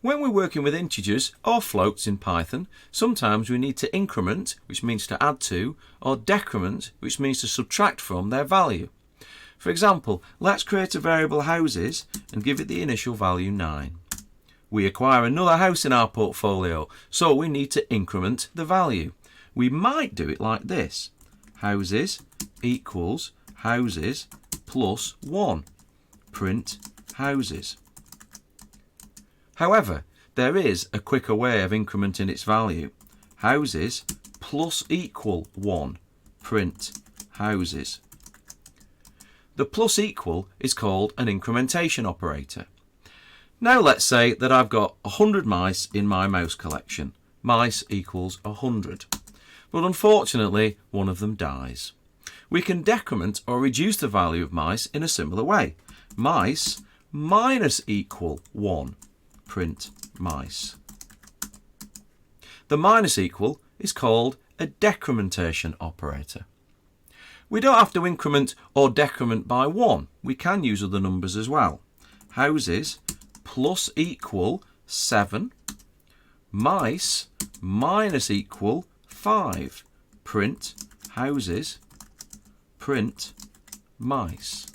When we're working with integers or floats in Python, sometimes we need to increment, which means to add to, or decrement, which means to subtract from their value. For example, let's create a variable houses and give it the initial value 9. We acquire another house in our portfolio, so we need to increment the value. We might do it like this. Houses equals houses plus 1. Print houses. However, there is a quicker way of incrementing its value. Houses plus equal 1. Print houses. The plus equal is called an incrementation operator. Now let's say that I've got 100 mice in my mouse collection. Mice equals 100. But unfortunately, one of them dies. We can decrement or reduce the value of mice in a similar way. Mice minus equal 1. Print mice. The minus equal is called a decrementation operator. We don't have to increment or decrement by 1. We can use other numbers as well. Houses plus equal 7. Mice minus equal 5. Print houses. Print mice.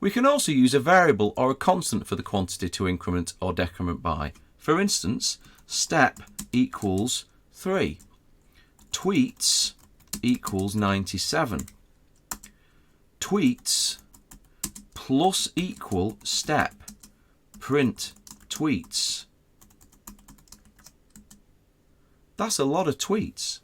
We can also use a variable or a constant for the quantity to increment or decrement by. For instance, step equals 3. Tweets equals 97. Tweets plus equal step. Print tweets. That's a lot of tweets.